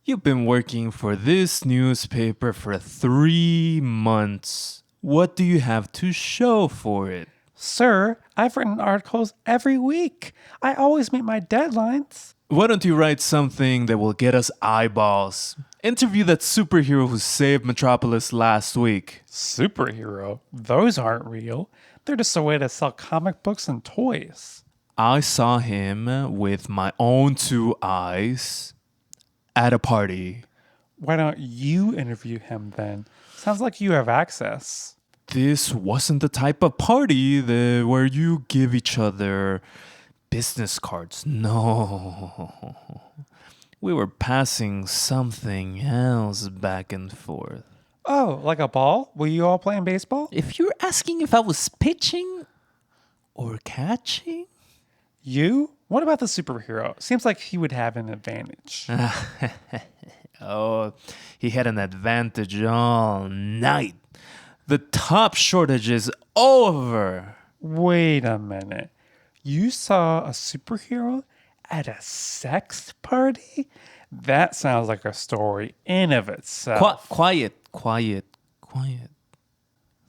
You've been working for this newspaper for 3 months. What do you have to show for it? Sir, I've written articles every week. I always meet my deadlines. Why don't you write something that will get us eyeballs? Interview that superhero who saved Metropolis last week. Superhero? Those aren't real. They're just a way to sell comic books and toys. I saw him with my own 2 eyes at a party. Why don't you interview him then? Sounds like you have access. This wasn't the type of party where you give each other business cards. No. We were passing something else back and forth. Oh, like a ball? Were you all playing baseball? If you're asking if I was pitching or catching? You? What about the superhero? Seems like he would have an advantage. Oh, he had an advantage all night. The top shortage is over. Wait a minute. You saw a superhero at a sex party? That sounds like a story in of itself. Quiet.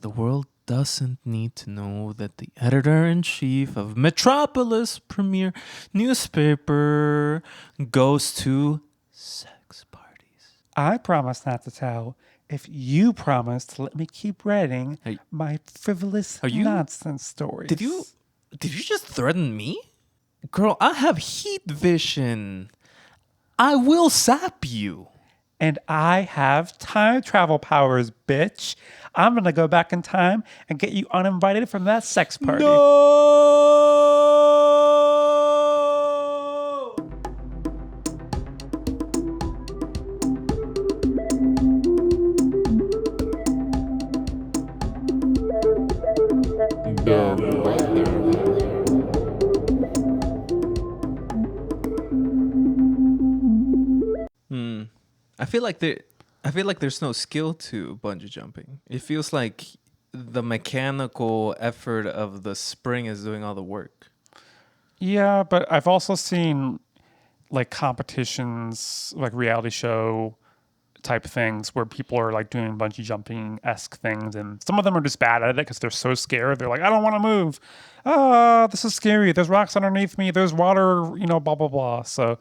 The world doesn't need to know that the editor-in-chief of Metropolis premier newspaper goes to sex parties. I promise not to tell if you promise to let me keep writing my frivolous nonsense stories. Did you just threaten me? Girl, I have heat vision. I will zap you. And I have time travel powers, bitch. I'm going to go back in time and get you uninvited from that sex party. No! I feel like there's no skill to bungee jumping. It feels like the mechanical effort of the spring is doing all the work. Yeah, but I've also seen like competitions, like reality show type things where people are like doing bungee jumping-esque things, and some of them are just bad at it because they're so scared. They're like, I don't want to move. This is scary. There's rocks underneath me. There's water, blah, blah, blah. So,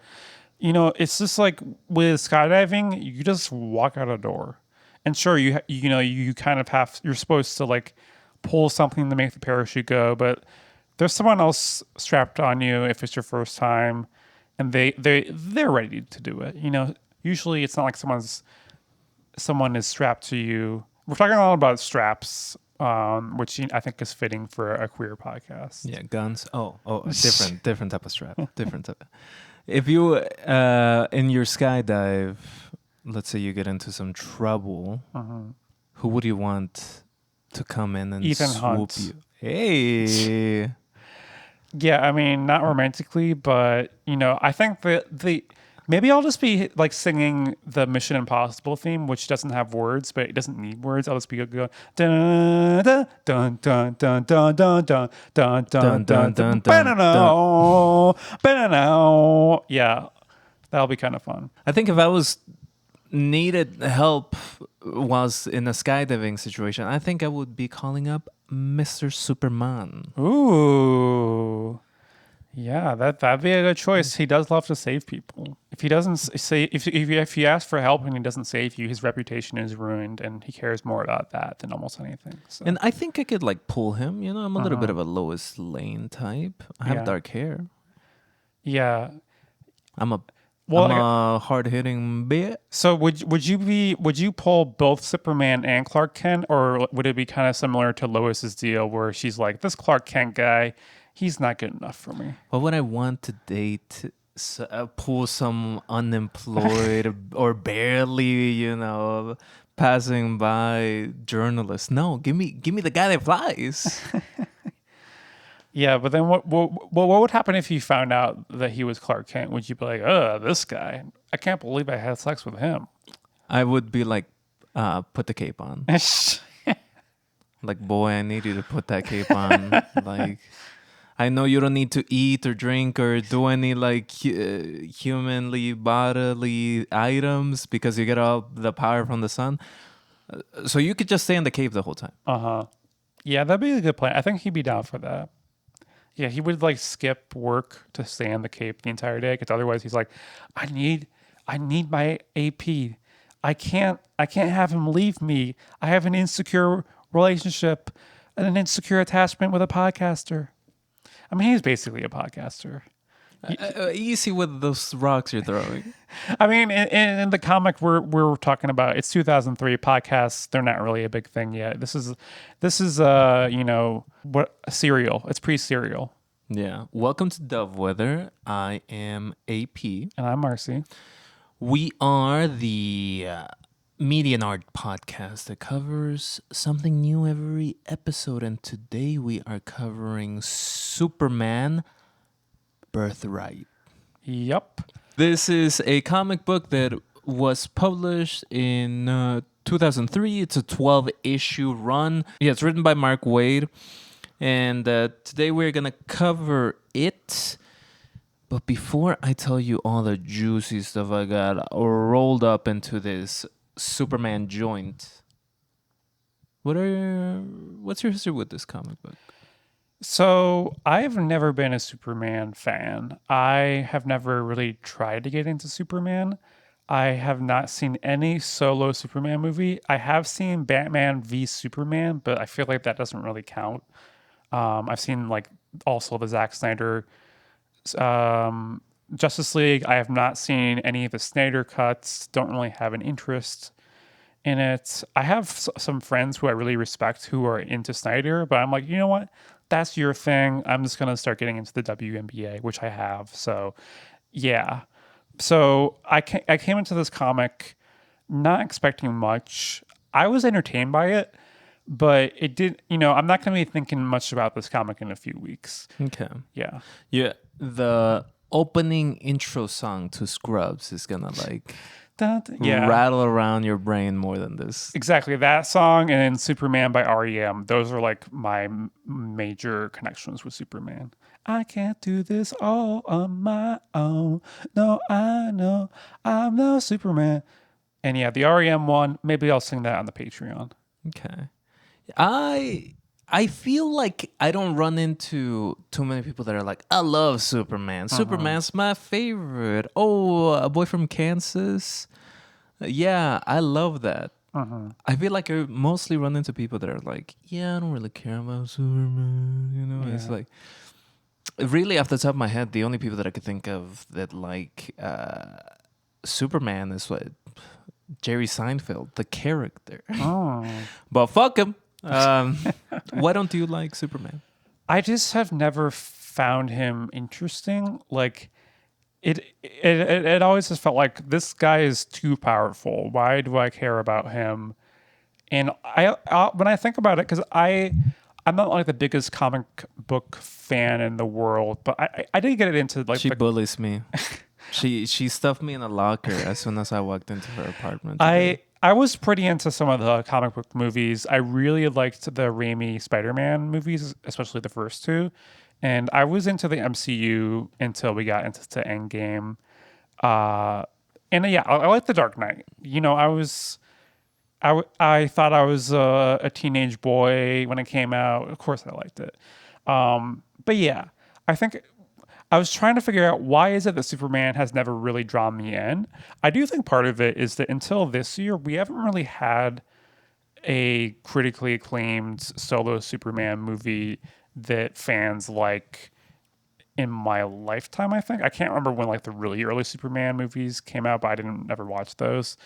it's just like with skydiving, you just walk out a door. And sure, you kind of you're supposed to like pull something to make the parachute go, but there's someone else strapped on you if it's your first time, and they're ready to do it. Usually it's not like someone is strapped to you. We're talking a lot about straps, which I think is fitting for a queer podcast. Yeah, guns. Oh, different type of strap. Different type. If you in your skydive, let's say you get into some trouble, who would you want to come in and Ethan swoop Hunt. you? Hey. Yeah, I mean, not romantically, but I think that maybe I'll just be like singing the Mission Impossible theme, which doesn't have words, but it doesn't need words. I'll just be going dun dun dun dun dun dun dun dun dun dun dun dun dun. Yeah, that'll be kind of fun. I think if I was needed help whilst in a skydiving situation, I think I would be calling up Mr. Superman. Ooh. Yeah, that'd be a good choice. He does love to save people. If he doesn't if you ask for help and he doesn't save you, his reputation is ruined, and he cares more about that than almost anything. So. And I think I could like pull him. I'm a little bit of a Lois Lane type. I have dark hair. Yeah, I'm a hard hitting bit. So would you pull both Superman and Clark Kent, or would it be kind of similar to Lois's deal where she's like, this Clark Kent guy, he's not good enough for me? What would I want to date? Pull some unemployed or barely, passing by journalist. No, give me the guy that flies. Yeah, but then what would happen if you found out that he was Clark Kent? Would you be like, this guy, I can't believe I had sex with him? I would be like, put the cape on. Like, boy, I need you to put that cape on. Like, I know you don't need to eat or drink or do any like humanly bodily items because you get all the power from the sun. So you could just stay in the cave the whole time. Yeah, that'd be a good plan. I think he'd be down for that. Yeah, he would like skip work to stay in the Cape the entire day because otherwise he's like, I need my AP. I can't have him leave me. I have an insecure relationship and an insecure attachment with a podcaster. I mean, he's basically a podcaster. Easy with those rocks you're throwing. I mean, in the comic we're talking about, it's 2003. Podcasts, they're not really a big thing yet. This is what serial. It's pre-serial. Yeah. Welcome to Dovewhether. I am AP. And I'm Marcy. We are the media and art podcast that covers something new every episode. And today we are covering Superman Birthright. Yep. This is a comic book that was published in 2003. It's a 12-issue run. Yeah, it's written by Mark Waid. And today we're going to cover it. But before I tell you all the juicy stuff I got rolled up into this Superman joint, what's your history with this comic book? So I've never been a Superman fan. I have never really tried to get into Superman. I have not seen any solo Superman movie. I have seen Batman v Superman, but I feel like that doesn't really count. I've seen like also the Zack Snyder Justice League. I have not seen any of the Snyder cuts. Don't really have an interest in it. I have some friends who I really respect who are into Snyder, but I'm like, you know what? That's your thing. I'm just going to start getting into the WNBA, which I have. So, yeah. So I came into this comic not expecting much. I was entertained by it, but it did, I'm not going to be thinking much about this comic in a few weeks. Okay. Yeah. Yeah. The opening intro song to Scrubs is going to like... rattle around your brain more than this. Exactly. That song and then Superman by REM. Those are like my major connections with Superman. I can't do this all on my own. No, I know I'm no Superman. And yeah, the REM one, maybe I'll sing that on the Patreon. Okay. I feel like I don't run into too many people that are like, I love Superman. Superman's my favorite. Oh, a boy from Kansas. Yeah, I love that. I feel like I mostly run into people that are like, yeah, I don't really care about Superman. Yeah. It's like, really off the top of my head, the only people that I could think of that like Superman is what Jerry Seinfeld, the character. Oh. But fuck him. Why don't you like Superman? I just have never found him interesting. Like it always just felt like this guy is too powerful. Why do I care about him? And I when I think about it, because I'm not like the biggest comic book fan in the world, but I did get it into like she bullies me. She stuffed me in a locker as soon as I walked into her apartment. I was pretty into some of the comic book movies. I really liked the Raimi Spider-Man movies, especially the first two. And I was into the MCU until we got into the Endgame. And yeah, I like The Dark Knight. I thought I was a teenage boy when it came out. Of course I liked it. But yeah, I think I was trying to figure out why is it that Superman has never really drawn me in. I do think part of it is that until this year, we haven't really had a critically acclaimed solo Superman movie that fans like in my lifetime, I think. I can't remember when like the really early Superman movies came out, but I didn't ever watch those.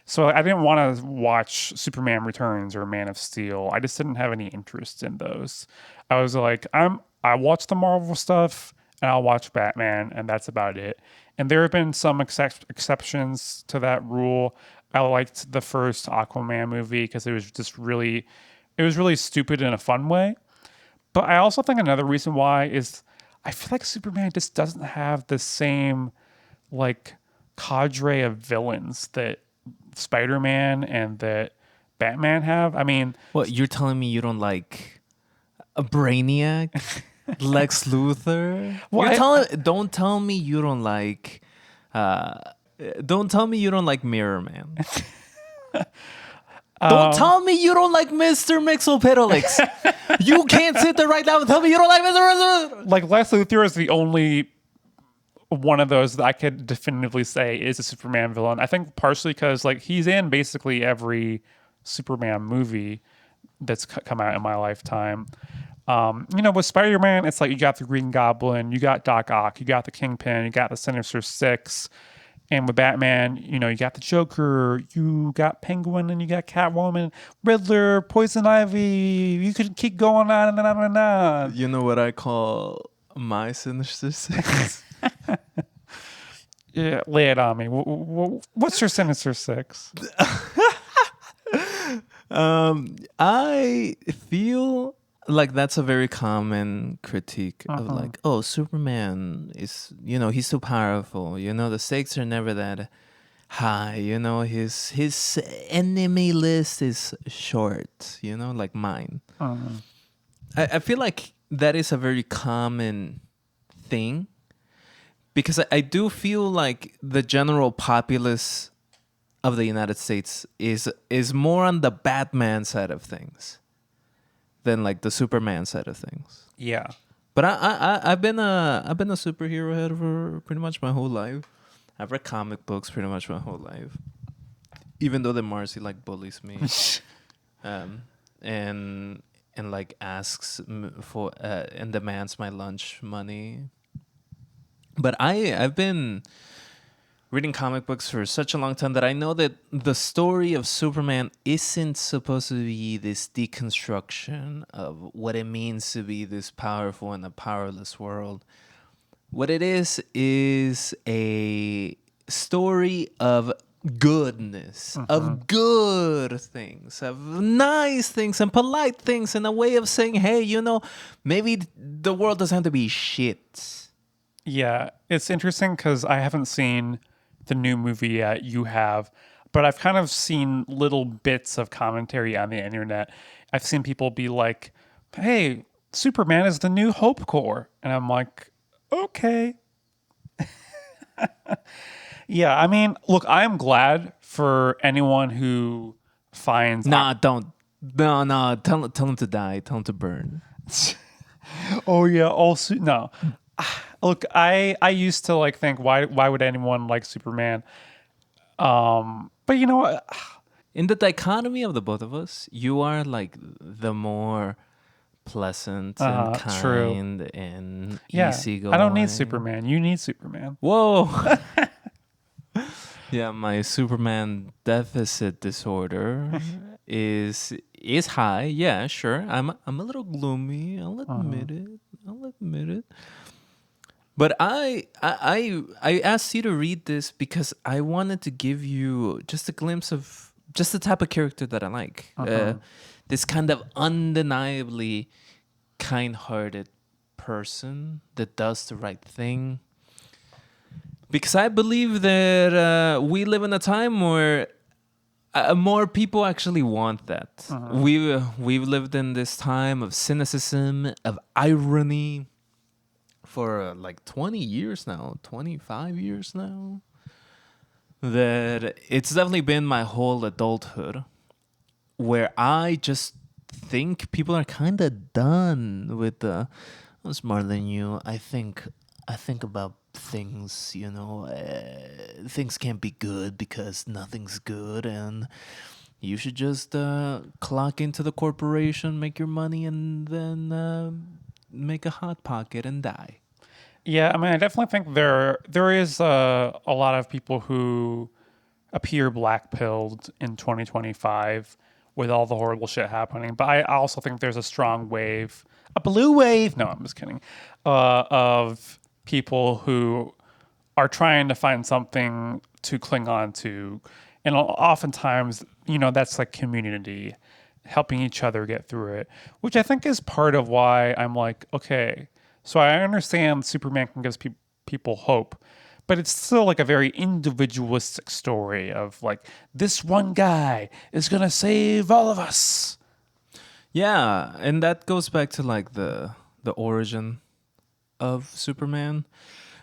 So I didn't want to watch Superman Returns or Man of Steel. I just didn't have any interest in those. I was like, I watch the Marvel stuff and I'll watch Batman, and that's about it. And there have been some exceptions to that rule. I liked the first Aquaman movie because it was really stupid in a fun way. But I also think another reason why is I feel like Superman just doesn't have the same like cadre of villains that Spider-Man and that Batman have. I mean, what, you're telling me you don't like a Brainiac? Lex Luthor. Well, Don't tell me you don't like. Don't tell me you don't like Mirror Man. Don't tell me you don't like Mr. Mixopetalix. You can't sit there right now and tell me you don't like Mr. like Lex Luthor is the only one of those that I could definitively say is a Superman villain. I think partially because like he's in basically every Superman movie that's come out in my lifetime. With Spider-Man, it's like you got the Green Goblin, you got Doc Ock, you got the Kingpin, you got the Sinister Six. And with Batman, you got the Joker, you got Penguin, and you got Catwoman, Riddler, Poison Ivy. You could keep going on and on and on. You know what I call my Sinister Six? Yeah, lay it on me. What's your Sinister Six? I feel like that's a very common critique of like, oh, Superman is, he's too powerful. The stakes are never that high. His enemy list is short. Like mine. I feel like that is a very common thing because I do feel like the general populace of the United States is more on the Batman side of things than like the Superman side of things. Yeah. But I've been a superhero head for pretty much my whole life. I've read comic books pretty much my whole life. Even though the Marcy like bullies me. And like asks for and demands my lunch money. But I've been reading comic books for such a long time that I know that the story of Superman isn't supposed to be this deconstruction of what it means to be this powerful in a powerless world. What it is a story of goodness, of good things, of nice things and polite things, and a way of saying, hey, maybe the world doesn't have to be shit. Yeah, it's interesting because I haven't seen the new movie yet. You have, but I've kind of seen little bits of commentary on the internet. I've seen people be like, hey, Superman is the new hopecore. And I'm like, okay. Yeah, I mean, look, I'm glad for anyone who finds... Don't. No. Tell him to die. Tell him to burn. Oh, yeah. Also, no. Look, I used to like think why would anyone like Superman? But you know what? In the dichotomy of the both of us, you are like the more pleasant and kind and easygoing. I don't need Superman. You need Superman. Whoa. Yeah, my Superman deficit disorder is high. Yeah, sure. I'm a little gloomy. I'll admit it. But I asked you to read this because I wanted to give you just a glimpse of just the type of character that I like. This kind of undeniably kind-hearted person that does the right thing. Because I believe that we live in a time where more people actually want that. We've lived in this time of cynicism, of irony, for like 20 years now, 25 years now, that it's definitely been my whole adulthood where I just think people are kind of done with the I'm smarter than you. I think about things, things can't be good because nothing's good, and you should just clock into the corporation, make your money, and then make a hot pocket and die. Yeah, I mean, I definitely think there is a lot of people who appear black-pilled in 2025 with all the horrible shit happening. But I also think there's a strong wave, a blue wave. No, I'm just kidding. Of people who are trying to find something to cling on to, and oftentimes, that's like community, helping each other get through it, which I think is part of why I'm like, okay. So I understand Superman can give people hope, but it's still like a very individualistic story of like, this one guy is going to save all of us. Yeah, and that goes back to like the the origin of Superman,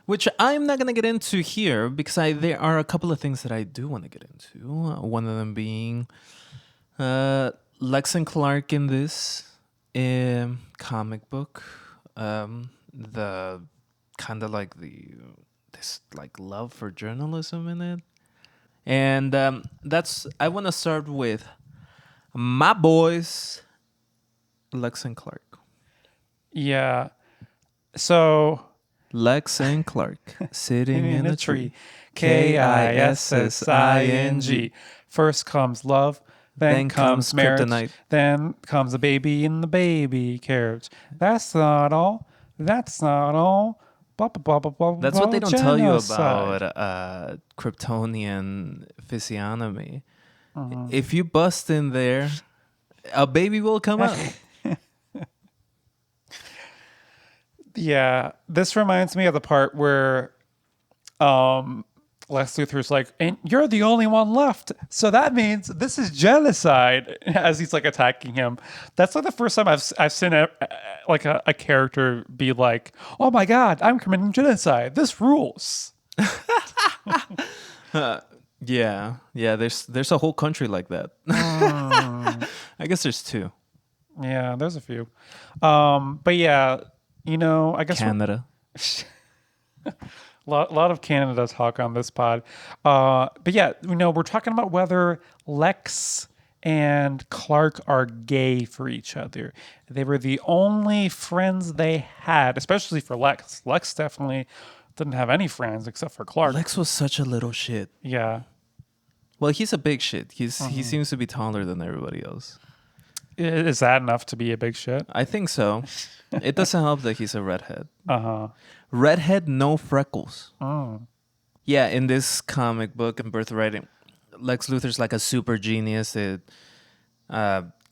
which I'm not gonna get into here because there are a couple of things that I do want to get into. One of them being Lex and Clark in this comic book, the kind of like this like love for journalism in it, and I want to start with my boys, Lex and Clark. Yeah. So Lex and Clark sitting in a tree. Kissing. First comes love, then comes marriage, kryptonite. then comes a baby in the baby carriage. That's not all. That's not all. Blah, blah, blah, blah, blah, That's what they don't tell you genocide. about Kryptonian physiognomy. Uh-huh. If you bust in there, a baby will come out. Yeah, this reminds me of the part where Lex Luthor's like, and you're the only one left. So that means this is genocide as he's like attacking him. That's like the first time I've seen a character be like, oh my God, I'm committing genocide. This rules. Yeah. There's a whole country like that. I guess there's two. Yeah, there's a few. But yeah, I guess Canada. lot of Canada talk on this pod. But yeah, we're talking about whether Lex and Clark are gay for each other. They were the only friends they had, especially for Lex. Lex definitely didn't have any friends except for Clark. Lex was such a little shit. Yeah. Well, he's a big shit. He seems to be taller than everybody else. Is that enough to be a big shit? I think so. It doesn't help that he's a redhead. Uh-huh. Redhead, no freckles. Oh. Yeah, in this comic book and Birthright, Lex Luthor's like a super genius that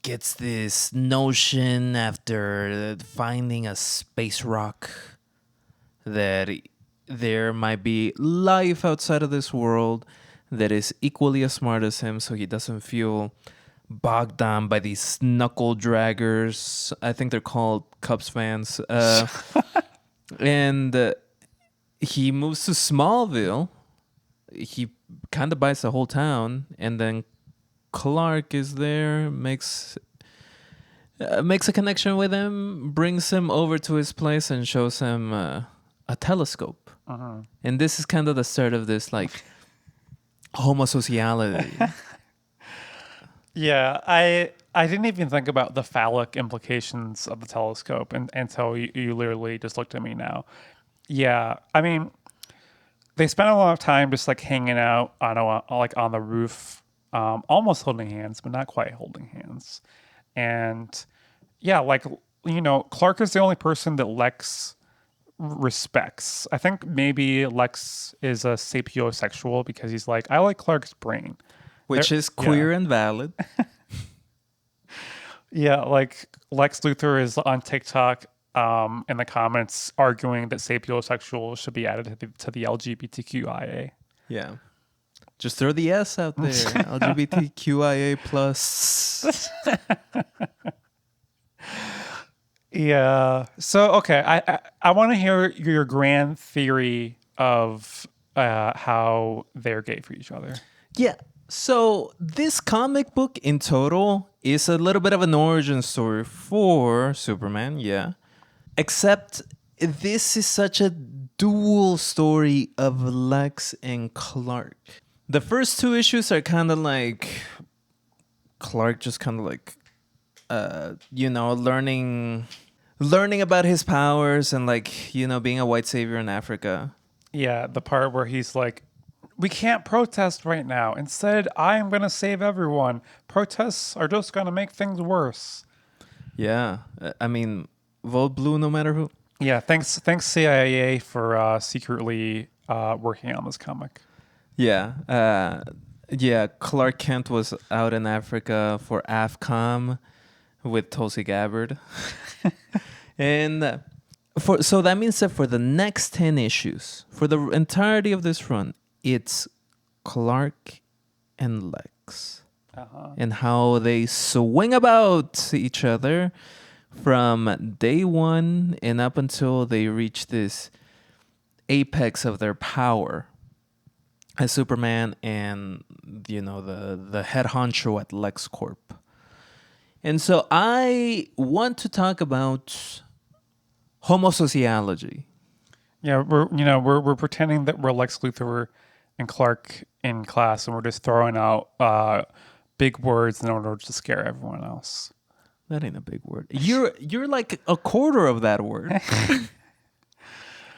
gets this notion after finding a space rock that there might be life outside of this world that is equally as smart as him, so he doesn't feel bogged down by these knuckle draggers. I think they're called Cubs fans. And he moves to Smallville. He kind of buys the whole town, and then Clark is there, makes a connection with him, brings him over to his place, and shows him a telescope. Uh-huh. And this is kind of the start of this like homosociality. Yeah, I didn't even think about the phallic implications of the telescope until you literally just looked at me now. Yeah, I mean, they spent a lot of time just like hanging out on the roof, almost holding hands, but not quite holding hands. And yeah, Clark is the only person that Lex respects. I think maybe Lex is a sapiosexual because he's like, I like Clark's brain. Which is queer and valid. Yeah, like Lex Luthor is on TikTok in the comments arguing that sapiosexual should be added to the LGBTQIA. Yeah. Just throw the S out there. LGBTQIA plus. Yeah. So, okay, I want to hear your grand theory of how they're gay for each other. Yeah. So this comic book in total is a little bit of an origin story for Superman, yeah. Except this is such a dual story of Lex and Clark. The first two issues are kind of like Clark just kind of like, learning about his powers and like, being a white savior in Africa. Yeah, the part where he's like, we can't protest right now. Instead, I am going to save everyone. Protests are just going to make things worse. Yeah. I mean, vote blue no matter who. Yeah, thanks CIA for secretly working on this comic. Yeah. Clark Kent was out in Africa for AFCOM with Tulsi Gabbard. And so that means that for the next 10 issues, for the entirety of this run, it's Clark and Lex. Uh-huh. And how they swing about each other from day one and up until they reach this apex of their power as Superman and the head honcho at LexCorp. And so I want to talk about homosociality. Yeah, we're pretending that we're Lex Luthor and Clark in class, and we're just throwing out big words in order to scare everyone else. That ain't a big word. You're like a quarter of that word.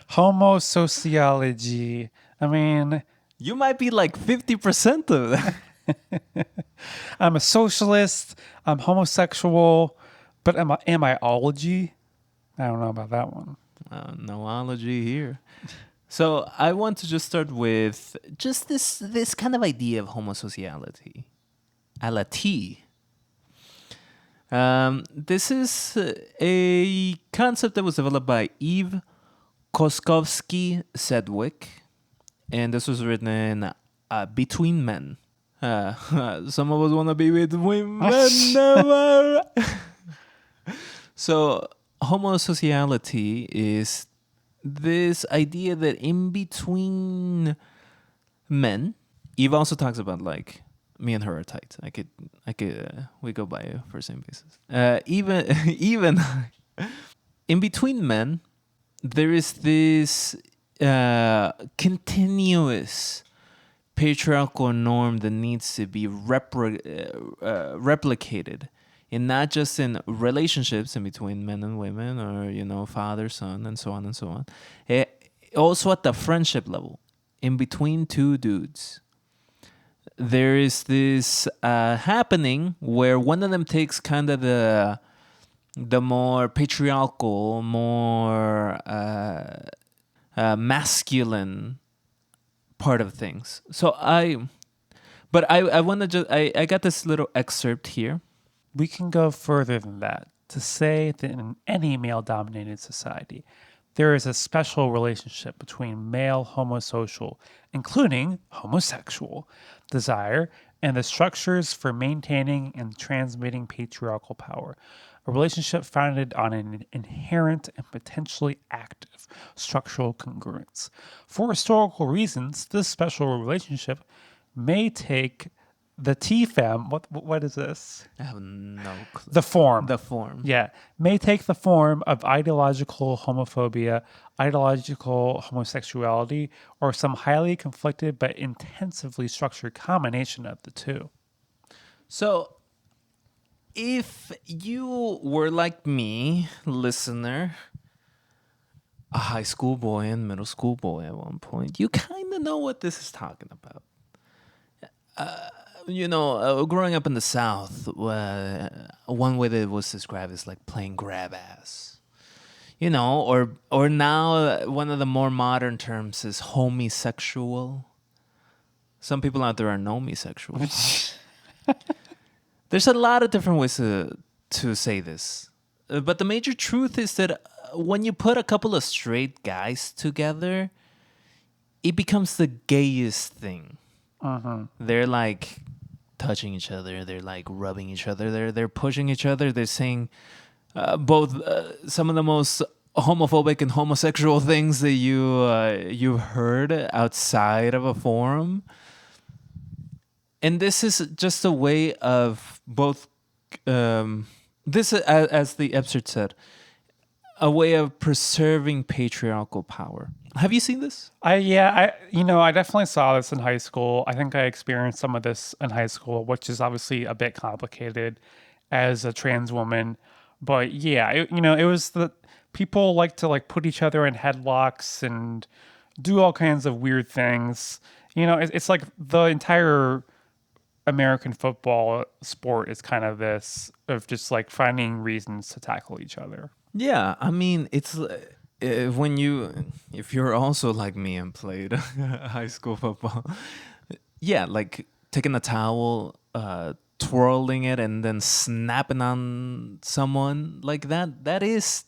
Homosociality. I mean, You might be like 50% of that. I'm a socialist. I'm homosexual, but am I ology? I don't know about that one. Noology here. So I want to just start with just this kind of idea of homosociality, a la T. This is a concept that was developed by Eve Koskovsky Sedgwick, and this was written in Between Men. Some of us want to be between men never. So homosociality is this idea that in between men, Eve also talks about like me and her are tight. We go by first name basis. Even in between men, there is this continuous patriarchal norm that needs to be replicated, and not just in relationships in between men and women, or father son and so on and so on. Also at the friendship level, in between two dudes, there is this happening where one of them takes kind of the more patriarchal, more masculine part of things. So I want to just I got this little excerpt here. We can go further than that to say that in any male-dominated society, there is a special relationship between male homosocial, including homosexual, desire and the structures for maintaining and transmitting patriarchal power. A relationship founded on an inherent and potentially active structural congruence. For historical reasons, this special relationship may take the T-fem. What is this? I have no clue. The form. The form. Yeah. May take the form of ideological homophobia, ideological homosexuality, or some highly conflicted but intensively structured combination of the two. So if you were like me, listener, a high school boy and middle school boy at one point, you kind of know what this is talking about. Growing up in the South, one way that it was described is like playing grab ass. Or now one of the more modern terms is homosexual. Some people out there are nomisexual. There's a lot of different ways to say this. But the major truth is that when you put a couple of straight guys together, it becomes the gayest thing. Uh-huh. They're like touching each other. They're like rubbing each other. They're pushing each other. They're saying both some of the most homophobic and homosexual things that you've heard outside of a forum. And this is just a way of both. This, as the excerpt said, a way of preserving patriarchal power. Have you seen this? I definitely saw this in high school. I think I experienced some of this in high school, which is obviously a bit complicated as a trans woman. But yeah, it was the people like to like put each other in headlocks and do all kinds of weird things. It's like the entire American football sport is kind of this of just like finding reasons to tackle each other. Yeah, I mean, it's if you're also like me and played high school football, yeah, like taking a towel, twirling it, and then snapping on someone like that. That is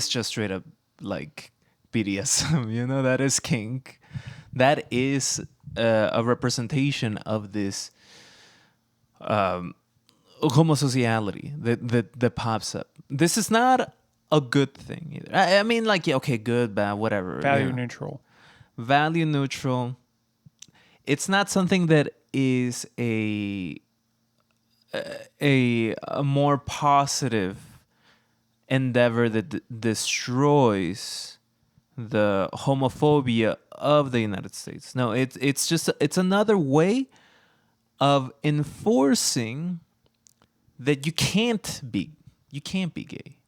just straight up like BDSM. That is kink. That is a representation of this homosociality that pops up. This is not a good thing either. I mean, like, yeah, okay, good, bad, whatever. Value yeah. neutral. Value neutral. It's not something that is a more positive endeavor that destroys the homophobia of the United States. No, it's just it's another way of enforcing that you can't be gay.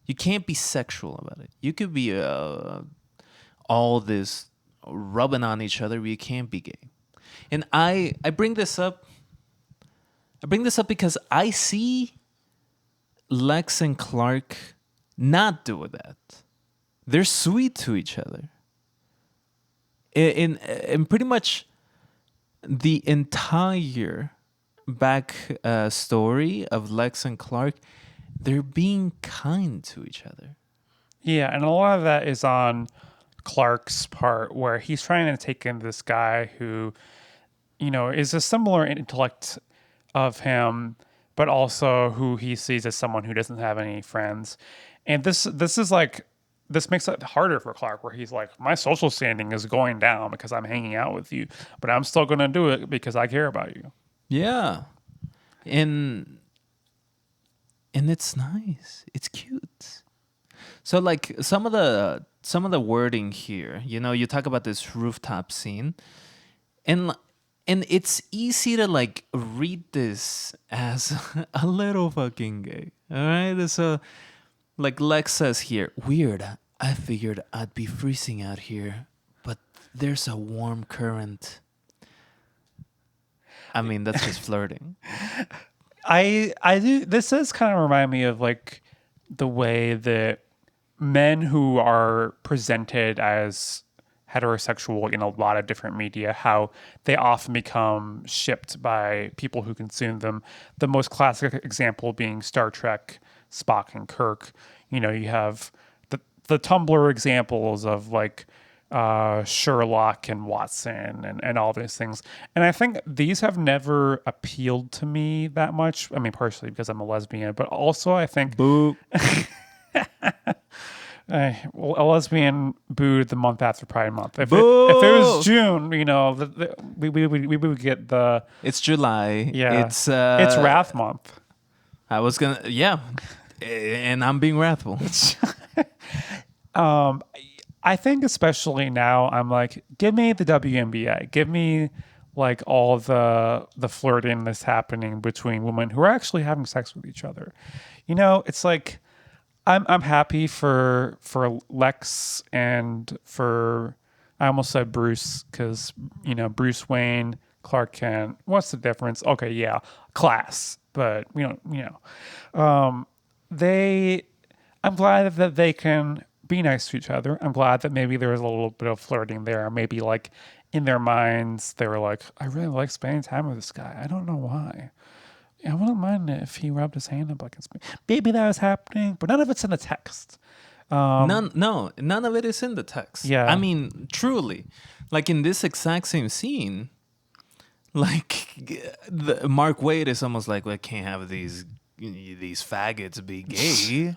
You can't be sexual about it. You could be all this rubbing on each other, but you can't be gay. And I bring this up. I bring this up because I see Lex and Clark not do that. They're sweet to each other. In pretty much the entire back story of Lex and Clark, they're being kind to each other. Yeah, and a lot of that is on Clark's part, where he's trying to take in this guy who, is a similar intellect of him, but also who he sees as someone who doesn't have any friends. And this makes it harder for Clark, where he's like, my social standing is going down because I'm hanging out with you, but I'm still going to do it because I care about you. Yeah. And it's nice. It's cute. So like some of the wording here, you talk about this rooftop scene, and it's easy to like read this as a little fucking gay. All right? So like Lex says here, weird. I figured I'd be freezing out here, but there's a warm current. I mean, that's just flirting. I do. This does kind of remind me of like the way that men who are presented as heterosexual in a lot of different media, how they often become shipped by people who consume them. The most classic example being Star Trek, Spock and Kirk. You have the Tumblr examples of like Sherlock and Watson and all these things. And I think these have never appealed to me that much. I mean, partially because I'm a lesbian, but also I think Boo. a lesbian booed the month after Pride Month. If it was June, we would get the. It's July. Yeah, It's Wrath Month. I was gonna, yeah, and I'm being wrathful. I think especially now, I'm like, give me the WNBA. Give me like all the flirting that's happening between women who are actually having sex with each other. It's like I'm happy for Lex and for, I almost said Bruce, because Bruce Wayne, Clark Kent. What's the difference? Okay, yeah, class, but I'm glad that they can be nice to each other. I'm glad that maybe there was a little bit of flirting there. Maybe like in their minds, they were like, I really like spending time with this guy. I don't know why. I wouldn't mind it if he rubbed his hand up against me. Maybe that was happening, but none of it's in the text. None of it is in the text. Yeah. I mean, truly, like in this exact same scene, like Mark Waid is almost like, well, I can't have these faggots be gay.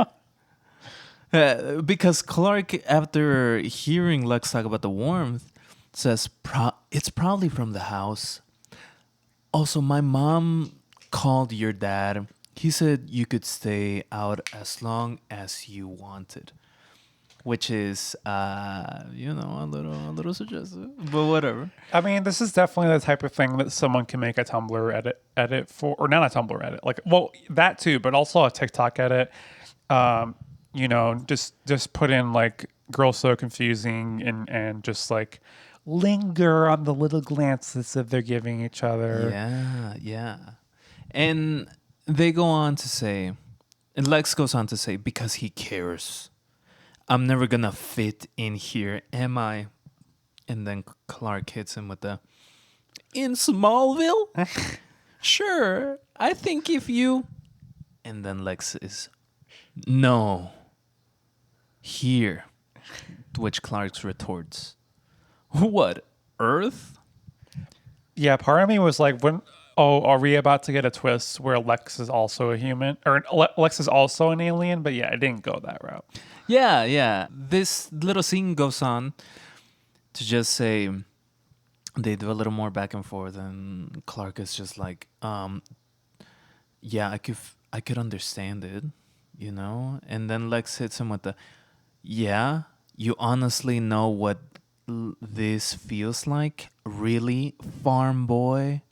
Because Clark, after hearing Lex talk about the warmth, says, it's probably from the house. Also, my mom called your dad. He said you could stay out as long as you wanted. Which is, a little suggestive, but whatever. I mean, this is definitely the type of thing that someone can make a Tumblr edit for, or not a Tumblr edit. Like, well, that too, but also a TikTok edit. Just put in like "girl so confusing" and just like linger on the little glances that they're giving each other. Yeah. And they go on to say, and Lex goes on to say, because he cares. I'm never gonna fit in here, am I? And then Clark hits him with the, in Smallville? Sure, I think if you... And then Lex is, no. Here. Which Clark retorts, what, Earth? Yeah, part of me was like, Oh, are we about to get a twist where Lex is also a human, or Lex is also an alien? But yeah, it didn't go that route. Yeah, yeah. This little scene goes on to just say they do a little more back and forth, and Clark is just like, yeah, I could understand it, you know. And then Lex hits him with the, yeah, you honestly know what this feels like, really, farm boy.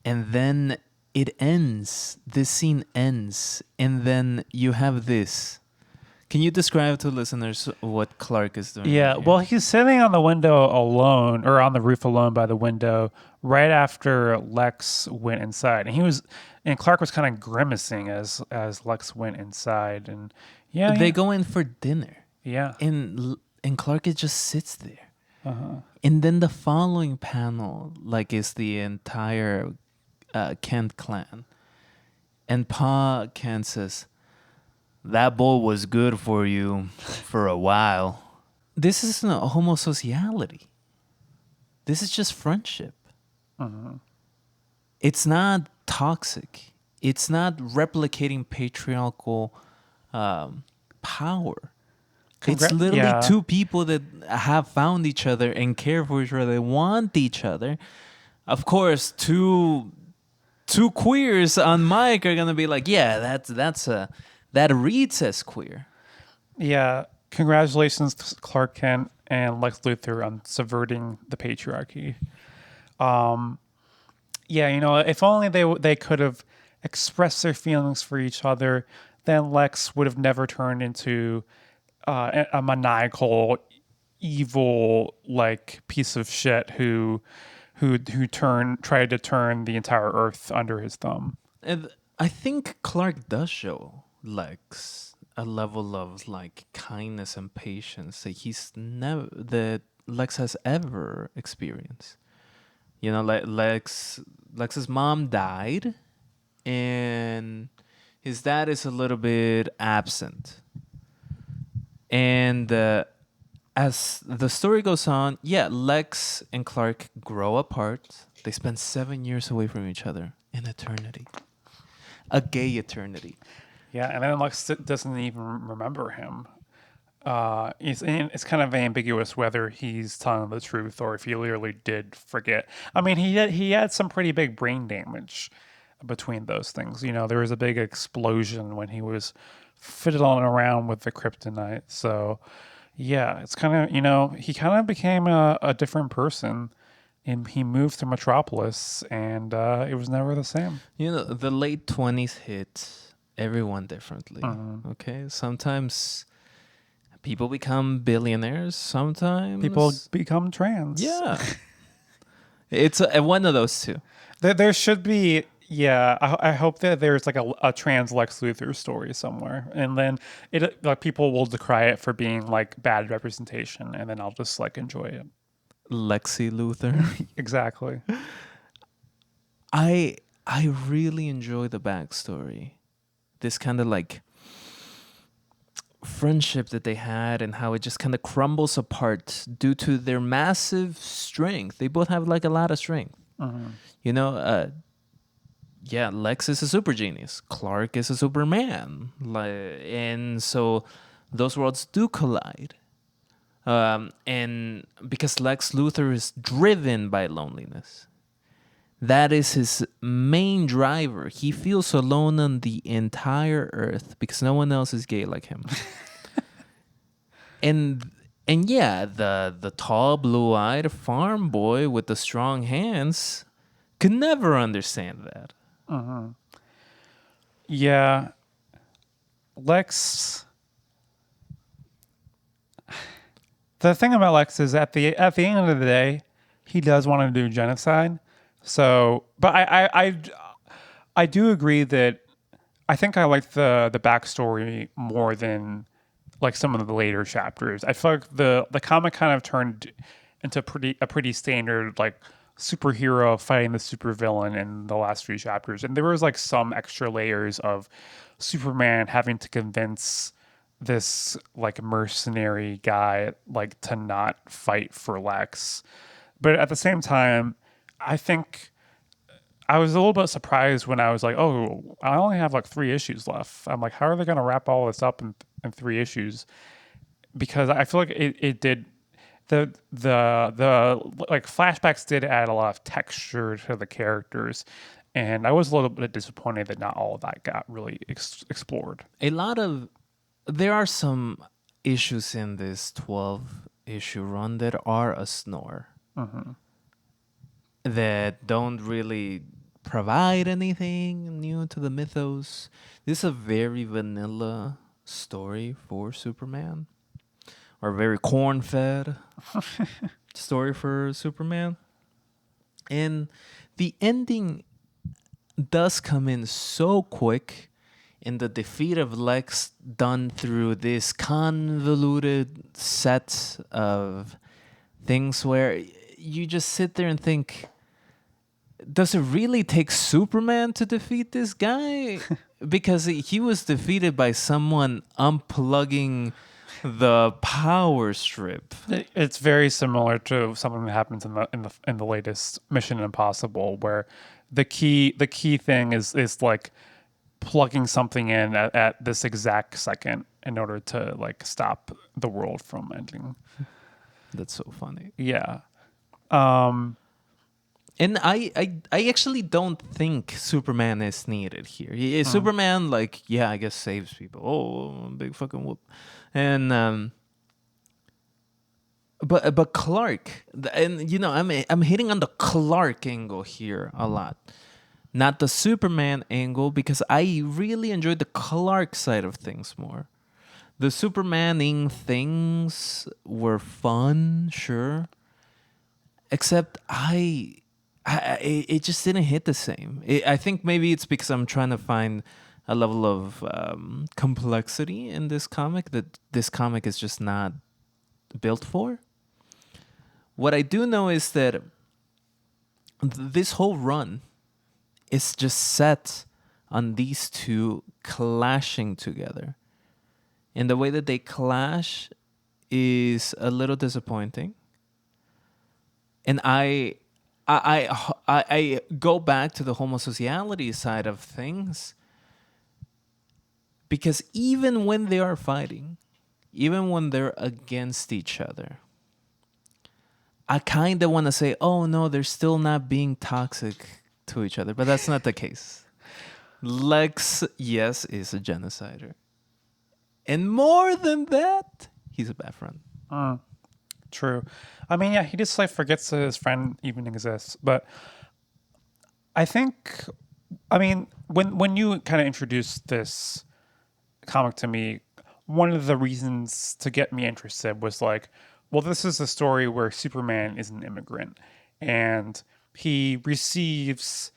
And then it ends. This scene ends, and then you have this. Can you describe to listeners what Clark is doing? Yeah, right here? well, he's sitting on the window alone, or on the roof alone by the window, right after Lex went inside, and Clark was kind of grimacing as Lex went inside, and They go in for dinner, yeah, and Clark just sits there. uh-huh. And then the following panel, like, is the entire Kent clan, and Pa Kent says, "That boy was good for you for a while." This isn't a homosociality. This is just friendship. It's not toxic. It's not replicating patriarchal power. It's literally Yeah. two people that have found each other and care for each other. They want each other. Of course, two queers on mic are gonna be like, yeah, that reads as queer. Yeah, congratulations, Clark Kent and Lex Luthor, on subverting the patriarchy. Yeah, if only they could have expressed their feelings for each other, then Lex would have never turned into a maniacal, evil like piece of shit who tried to turn the entire Earth under his thumb. And I think Clark does show Lex a level of like kindness and patience that Lex has ever experienced. You know, like Lex's mom died, and his dad is a little bit absent. And as the story goes on, yeah, Lex and Clark grow apart. They spend 7 years away from each other. An eternity. A gay eternity. Yeah, and then Lex doesn't even remember him. It's kind of ambiguous whether he's telling the truth or if he literally did forget. I mean, he had some pretty big brain damage between those things. There was a big explosion when he was fiddling around with the kryptonite. So, yeah, it's kind of he kind of became a different person, and he moved to Metropolis, and it was never the same. The late 20s hit everyone differently. Okay, sometimes people become billionaires. Sometimes People become trans. Yeah, it's one of those two. There should be. Yeah, I hope that there's like a trans Lex Luthor story somewhere, and then people will decry it for being like bad representation, and then I'll just like enjoy it. Lexi Luthor. Exactly. I really enjoy the backstory. This kind of like friendship that they had and how it just kind of crumbles apart due to their massive strength. They both have like a lot of strength. Yeah, Lex is a super genius. Clark is a Superman. And so those worlds do collide. And because Lex Luthor is driven by loneliness. That is his main driver. He feels alone on the entire earth because no one else is gay like him. and yeah, the tall, blue-eyed farm boy with the strong hands could never understand that. Yeah. Lex. The thing about Lex is at the end of the day, he does want to do genocide. So, but I do agree that I think I like the backstory more than like some of the later chapters. I feel like the comic kind of turned into a pretty standard like superhero fighting the supervillain in the last few chapters, and there was like some extra layers of Superman having to convince this like mercenary guy like to not fight for Lex, but at the same time, I think I was a little bit surprised when I was like, oh, I only have like 3 issues left. I'm like, how are they going to wrap all this up in 3 issues? Because I feel like it did the like flashbacks did add a lot of texture to the characters, and I was a little bit disappointed that not all of that got really explored. There are some issues in this 12 issue run that are a snore. That don't really provide anything new to the mythos. This is a very vanilla story for Superman, or a very corn-fed story for Superman. And the ending does come in so quick, in the defeat of Lex done through this convoluted set of things where you just sit there and think, does it really take Superman to defeat this guy? Because he was defeated by someone unplugging the power strip. It's very similar to something that happens in the latest Mission Impossible, where the key thing is like plugging something in at this exact second in order to like stop the world from ending. That's so funny. Yeah. And I actually don't think Superman is needed here. Superman, like, yeah, I guess saves people. Oh, big fucking whoop. And but Clark, and you know, I'm hitting on the Clark angle here a lot, not the Superman angle, because I really enjoyed the Clark side of things more. The Supermaning things were fun, sure, except it just didn't hit the same. I think maybe it's because I'm trying to find a level of complexity in this comic that this comic is just not built for. What I do know is that this whole run is just set on these two clashing together. And the way that they clash is a little disappointing. And I go back to the homosociality side of things, because even when they are fighting, even when they're against each other, I kind of want to say, oh no, they're still not being toxic to each other, but that's not the case. Lex, yes, is a genocider. And more than that, he's a bad friend. True. I mean, yeah, he just like forgets that his friend even exists. But I think, I mean, when you kind of introduced this comic to me, one of the reasons to get me interested was like, well, this is a story where Superman is an immigrant and he receives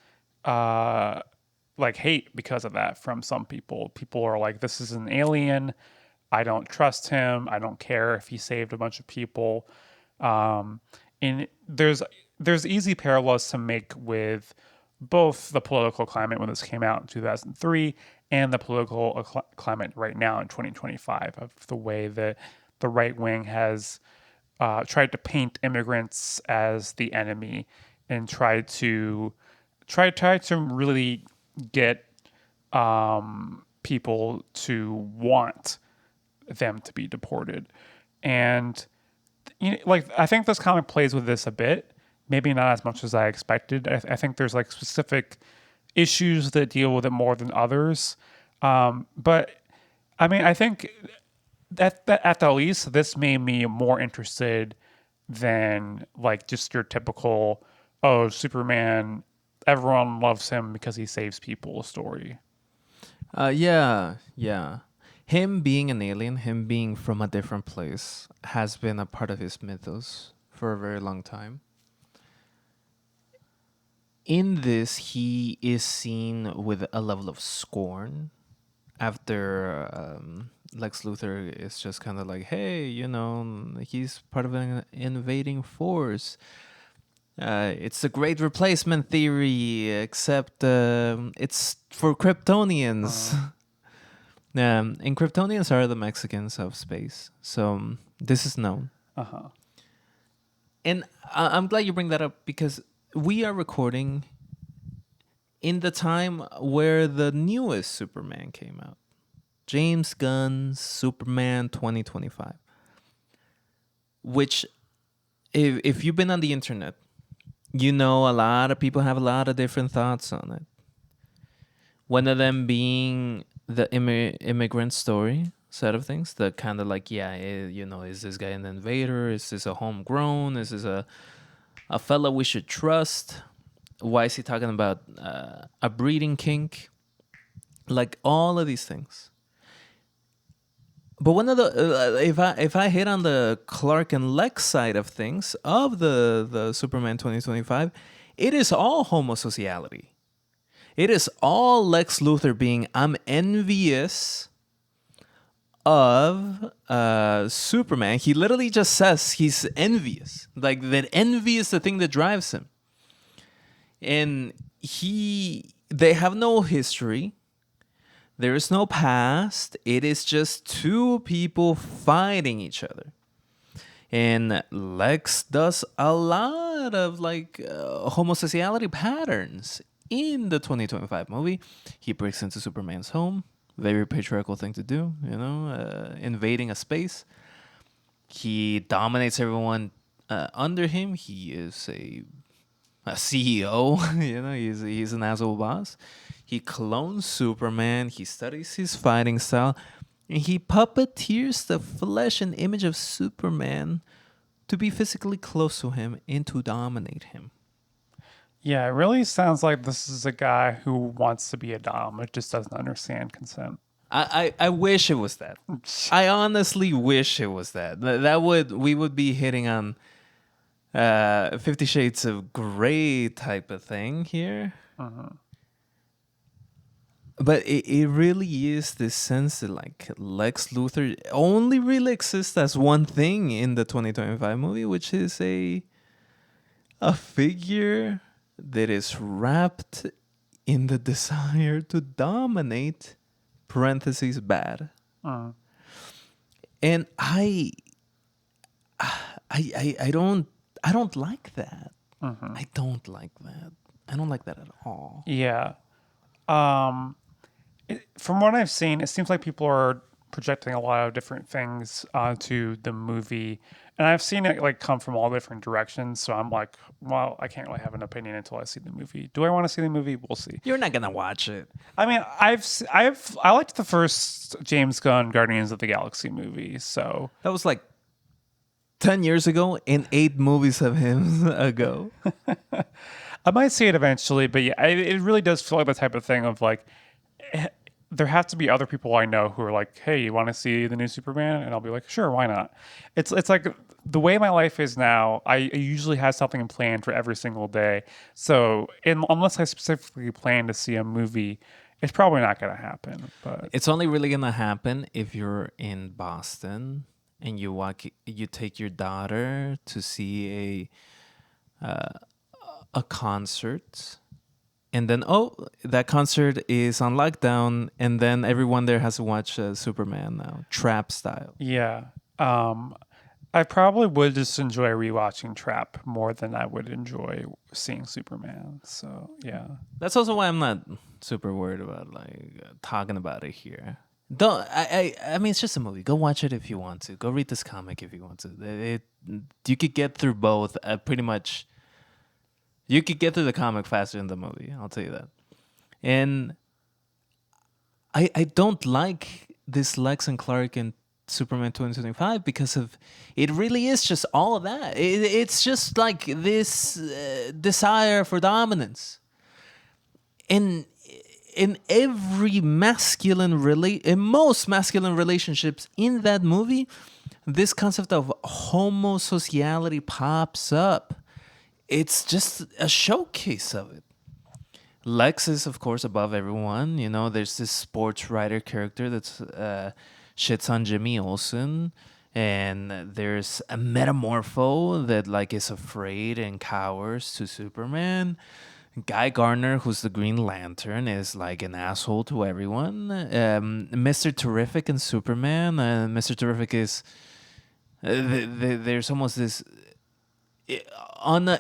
like hate because of that from some people. People are like, this is an alien. I don't trust him. I don't care if he saved a bunch of people. And there's easy parallels to make with both the political climate when this came out in 2003 and the political climate right now in 2025, of the way that the right wing has tried to paint immigrants as the enemy and tried to really get people to want them to be deported. And you know, like, I think this comic plays with this a bit, maybe not as much as I expected. I think there's like specific issues that deal with it more than others. But I mean, I think that at the least, this made me more interested than like just your typical, oh, Superman, everyone loves him because he saves people story. Yeah. Him being an alien, him being from a different place, has been a part of his mythos for a very long time. In this, he is seen with a level of scorn after Lex Luthor is just kind of like, hey, you know, he's part of an invading force. It's a great replacement theory, except it's for Kryptonians. And Kryptonians are the Mexicans of space. So this is known. And I'm glad you bring that up, because we are recording in the time where the newest Superman came out. James Gunn's Superman 2025. Which, if you've been on the internet, you know a lot of people have a lot of different thoughts on it. One of them being the immigrant story side of things. The kind of like, is this guy an invader? Is this a homegrown? Is this a fella we should trust? Why is he talking about a breeding kink? Like all of these things. But one of the if I hit on the Clark and Lex side of things of the Superman 2025, it is all homosociality. It is all Lex Luthor being, I'm envious of Superman. He literally just says he's envious. Like that envy is the thing that drives him. And they have no history. There is no past. It is just two people fighting each other. And Lex does a lot of homosociality patterns in the 2025 movie. He breaks into Superman's home. Very patriarchal thing to do, invading a space. He dominates everyone under him. He is a CEO, he's an asshole boss. He clones Superman. He studies his fighting style. And he puppeteers the flesh and image of Superman to be physically close to him and to dominate him. Yeah, it really sounds like this is a guy who wants to be a dom. It just doesn't understand consent. I wish it was that. I honestly wish it was that. We would be hitting on 50 Shades of Grey type of thing here. Uh-huh. But it really is this sense that Lex Luthor only really exists as one thing in the 2025 movie, which is a figure that is wrapped in the desire to dominate (parentheses bad). Uh-huh. And I don't like that. Uh-huh. I don't like that. I don't like that at all. Yeah. From what I've seen, it seems like people are projecting a lot of different things onto the movie, and I've seen it come from all different directions. So I'm like, well, I can't really have an opinion until I see the movie. Do I want to see the movie? We'll see. You're not gonna watch it. I mean, I liked the first James Gunn Guardians of the Galaxy movie. So That was 10 years ago and 8 movies of him ago. I might see it eventually, but yeah, it really does feel like the type of thing of there have to be other people I know who are like, hey, you want to see the new Superman? And I'll be like, sure, why not? It's like the way my life is now, I usually have something planned for every single day. So unless I specifically plan to see a movie, it's probably not going to happen. But It's only really gonna happen if you're in Boston and you take your daughter to see a concert. And then, that concert is on lockdown, and then everyone there has to watch Superman now, Trap style. yeah, I probably would just enjoy rewatching Trap more than I would enjoy seeing Superman. So yeah, That's also why I'm not super worried about talking about it here. Don't I mean, it's just a movie. Go watch it if you want to. Go read this comic if you want to. You could get through both pretty much. You could get through the comic faster than the movie, I'll tell you that. And I don't like this Lex and Clark and Superman 2025 because of it really is just all of that. It's just this desire for dominance. In every in most masculine relationships in that movie, this concept of homosociality pops up. It's just a showcase of it. Lex is, of course, above everyone. There's this sports writer character that's shits on Jimmy Olsen. And there's a Metamorpho that is afraid and cowers to Superman. Guy Gardner, who's the Green Lantern, is an asshole to everyone. Mr. Terrific and Superman. Mr. Terrific is... there's almost this...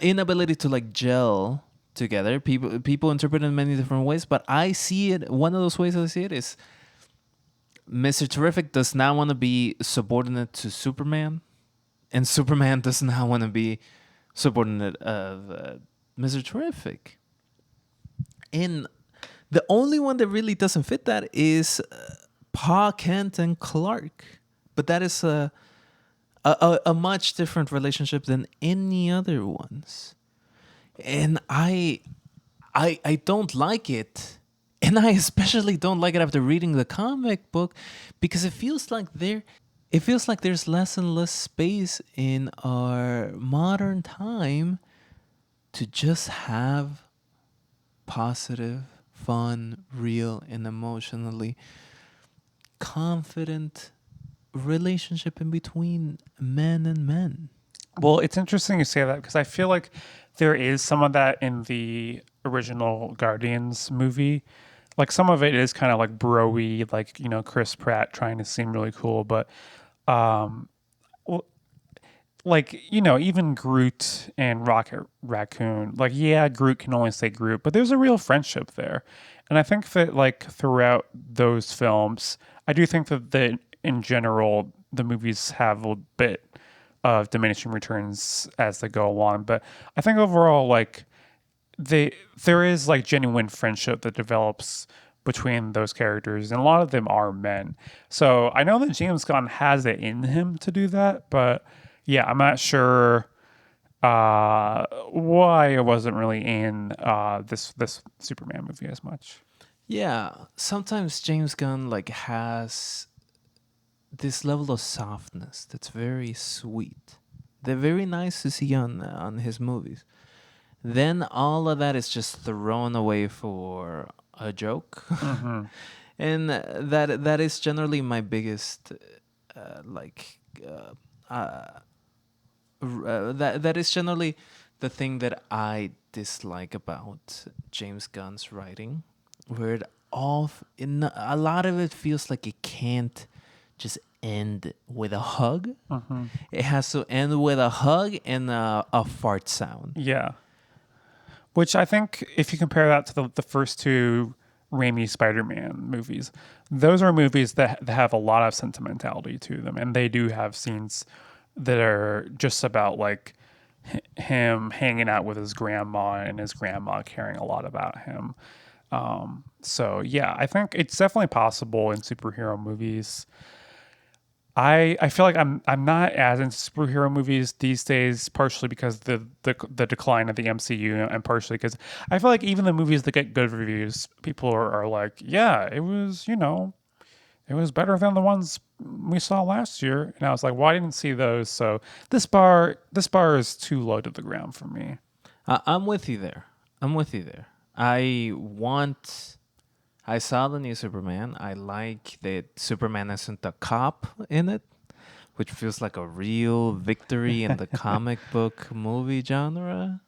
inability to gel together. People interpret it in many different ways, but I see it. One of those ways I see it is Mr. Terrific does not want to be subordinate to Superman, and Superman does not want to be subordinate of Mr. Terrific. And the only one that really doesn't fit that is Pa Kent and Clark. But that is a much different relationship than any other ones. And I don't like it. And I especially don't like it after reading the comic book because it feels like there's less and less space in our modern time to just have positive, fun, real, and emotionally confident relationship in between men and men. Well, it's interesting you say that because I feel like there is some of that in the original Guardians movie. Like some of it is kind of like bro-y, like, you know, Chris Pratt trying to seem really cool. But like, you know, even Groot and Rocket Raccoon, like, yeah, Groot can only say Groot, but there's a real friendship there. And I think that like throughout those films, I do think that in general, the movies have a bit of diminishing returns as they go along. But I think overall, like, there is like genuine friendship that develops between those characters, and a lot of them are men. So I know that James Gunn has it in him to do that, but yeah, I'm not sure why it wasn't really in this Superman movie as much. Yeah, sometimes James Gunn like has this level of softness that's very sweet. They're very nice to see on his movies. Then all of that is just thrown away for a joke, and that is generally my biggest that is generally the thing that I dislike about James Gunn's writing, where a lot of it feels like it can't just end with a hug. It has to end with a hug and a fart sound. Yeah. Which I think if you compare that to the first two Raimi Spider-Man movies, those are movies that have a lot of sentimentality to them. And they do have scenes that are just about like him hanging out with his grandma and his grandma caring a lot about him. So yeah, I think it's definitely possible in superhero movies. I feel like I'm not as into superhero movies these days, partially because the decline of the MCU, and partially because I feel like even the movies that get good reviews, people are like, yeah, it was, you know, it was better than the ones we saw last year. And I was like, well, I didn't see those, so this bar is too low to the ground for me. I'm with you there. I saw the new Superman. I like that Superman isn't a cop in it, which feels like a real victory in the comic book movie genre,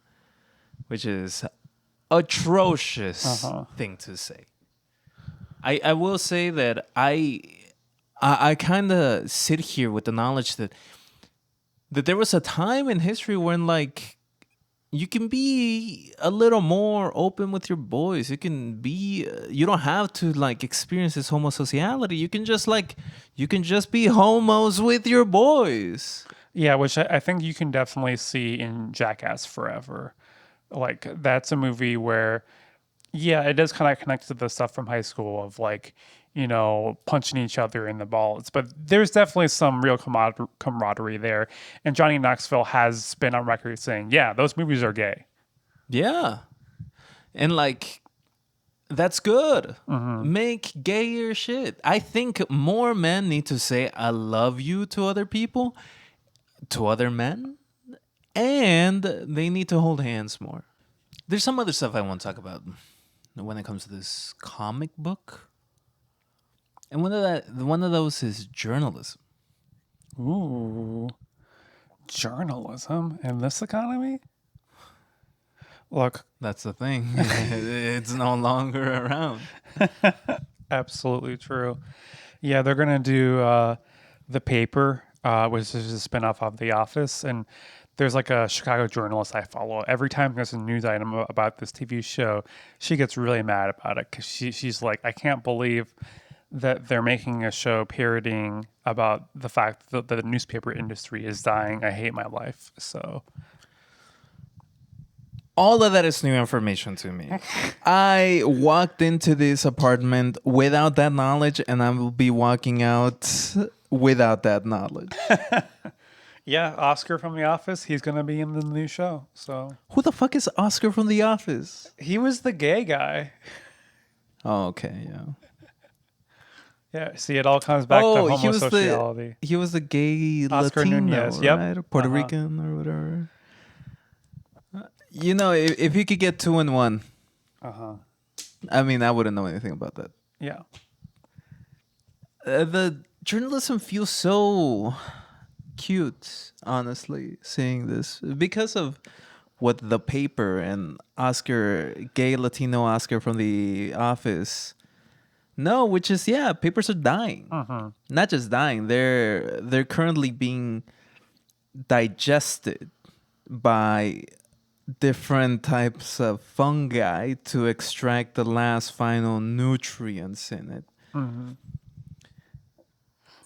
which is atrocious thing to say. I will say that I kind of sit here with the knowledge that there was a time in history when like you can be a little more open with your boys. You can be you don't have to like experience this homosociality. You can just be homos with your boys. Yeah, which I think you can definitely see in Jackass Forever. Like that's a movie where yeah, it does kind of connect to the stuff from high school of like, you know, punching each other in the balls. But there's definitely some real camaraderie there. And Johnny Knoxville has been on record saying, yeah, those movies are gay. Yeah. And like, that's good. Make gayer shit. I think more men need to say, I love you to other people, to other men, and they need to hold hands more. There's some other stuff I want to talk about when it comes to this comic book. And one of those is journalism. Ooh, journalism in this economy? Look, that's the thing. It's no longer around. Absolutely true. Yeah, they're gonna do The Paper, which is a spinoff of The Office, and there's like a Chicago journalist I follow. Every time there's a news item about this TV show, she gets really mad about it because she's like, I can't believe that they're making a show parodying about the fact that the newspaper industry is dying. I hate my life. So all of that is new information to me. I walked into this apartment without that knowledge, and I will be walking out without that knowledge. yeah, Oscar from The Office, he's going to be in the new show. So Who the fuck is Oscar from The Office? he was the gay guy. Oh, okay, yeah. Yeah, see, it all comes back to homosociality. He was the gay Oscar Latino, Nunez, right? yep. Or Puerto Rican or whatever. You know, if you could get 2 in 1. I mean, I wouldn't know anything about that. Yeah. The journalism feels so cute, honestly, seeing this. Because of what the paper and Oscar, gay Latino Oscar from The Office. No, which is, yeah, papers are dying. Not just dying. They're currently being digested by different types of fungi to extract the last final nutrients in it.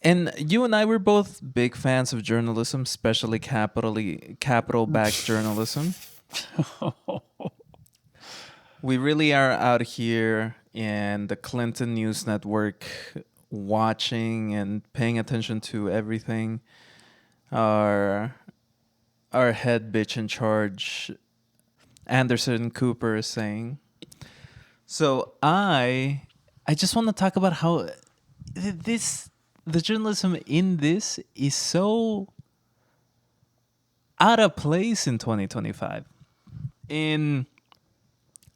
And you and I were both big fans of journalism, especially capital-backed journalism. We really are out here in the Clinton News Network watching and paying attention to everything our head bitch in charge, Anderson Cooper, is saying. So I just want to talk about how the journalism in this is so out of place in 2025. In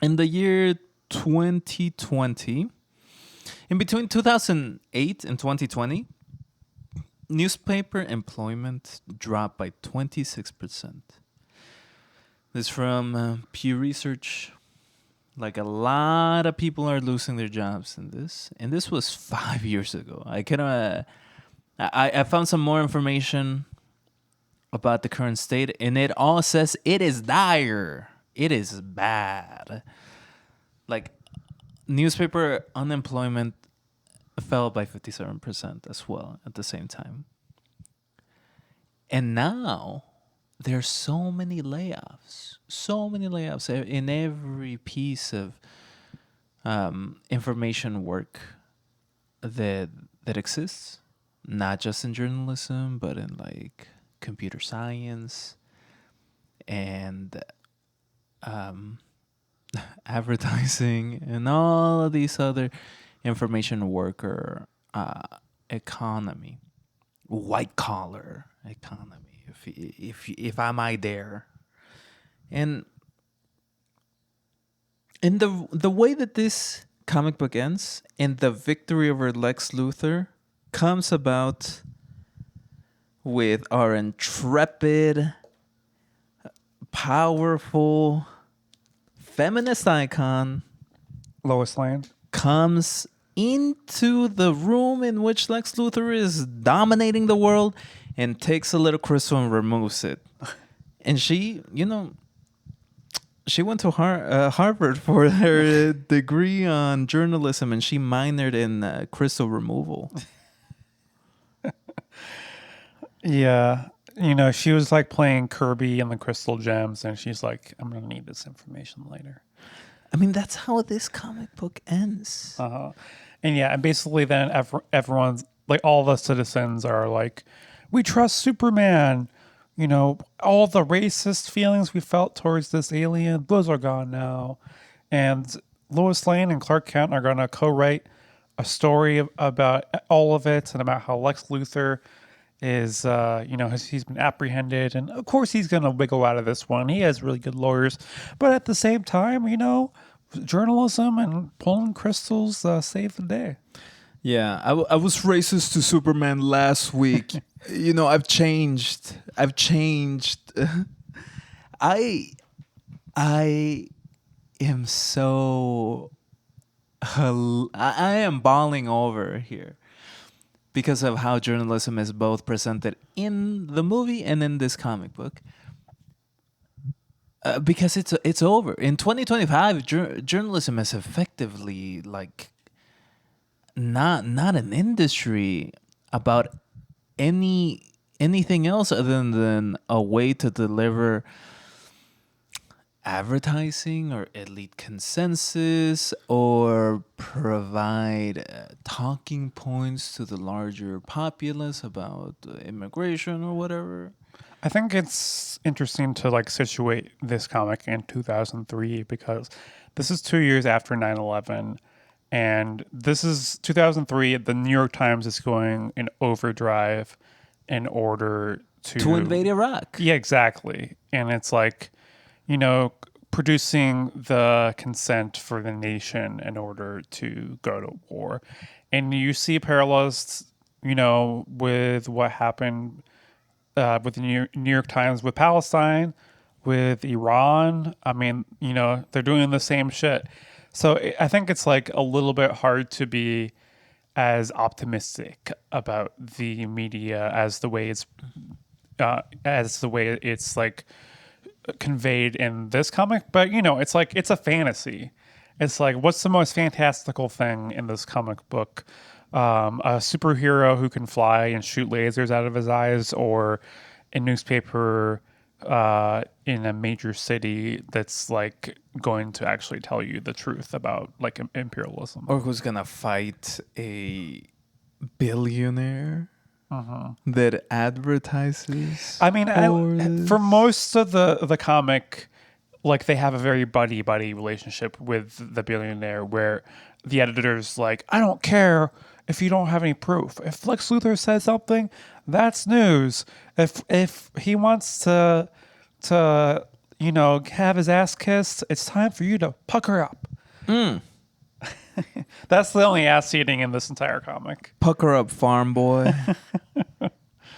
the year 2020, in between 2008 and 2020, newspaper employment dropped by 26%. This is from Pew Research. Like, a lot of people are losing their jobs in this. And this was 5 years ago. I found some more information about the current state, and it all says it is dire. It is bad. Like, newspaper unemployment fell by 57% as well at the same time. And now there's so many layoffs in every piece of information work that exists, not just in journalism, but in like computer science and advertising and all of these other information worker economy, white collar economy, if I might dare. And in the way that this comic book ends, and the victory over Lex Luthor comes about with our intrepid, powerful, feminist icon Lois Lane comes into the room in which Lex Luthor is dominating the world and takes a little crystal and removes it. And she, she went to Harvard for her degree on journalism, and she minored in crystal removal. Yeah. She was like playing Kirby and the Crystal Gems, and she's like, I'm going to need this information later. I mean, that's how this comic book ends. And yeah, and basically then everyone's like, all the citizens are like, we trust Superman. All the racist feelings we felt towards this alien, those are gone now. And Lois Lane and Clark Kent are going to co-write a story about all of it and about how Lex Luthor is, he's been apprehended. And of course he's going to wiggle out of this one. He has really good lawyers. But at the same time, journalism and pulling crystals save the day. Yeah, I was racist to Superman last week. I've changed. I am so... I am bawling over here because of how journalism is both presented in the movie and in this comic book. because it's over in 2025. Journalism is effectively like not an industry about anything else other than a way to deliver advertising or elite consensus or provide talking points to the larger populace about immigration or whatever. I think it's interesting to like situate this comic in 2003 because this is 2 years after 9/11, and this is 2003. The New York Times is going in overdrive in order To invade Iraq. Yeah, exactly. And it's like, you know, producing the consent for the nation in order to go to war. And you see parallels, you know, with what happened with the New York Times with Palestine, with Iran. I mean, you know, they're doing the same shit. So I think it's like a little bit hard to be as optimistic about the media as the way it's like conveyed in this comic. But you know, it's like it's a fantasy. It's like, what's the most fantastical thing in this comic book? A superhero who can fly and shoot lasers out of his eyes, or a newspaper in a major city that's like going to actually tell you the truth about like imperialism. Or who's gonna fight a billionaire that advertises? I mean, for this? for most of the comic, like they have a very buddy relationship with the billionaire, where the editor's like, I don't care if you don't have any proof. If Lex Luthor says something, that's news. If he wants to you know, have his ass kissed, it's time for you to pucker up. That's the only ass eating in this entire comic. Pucker up, farm boy.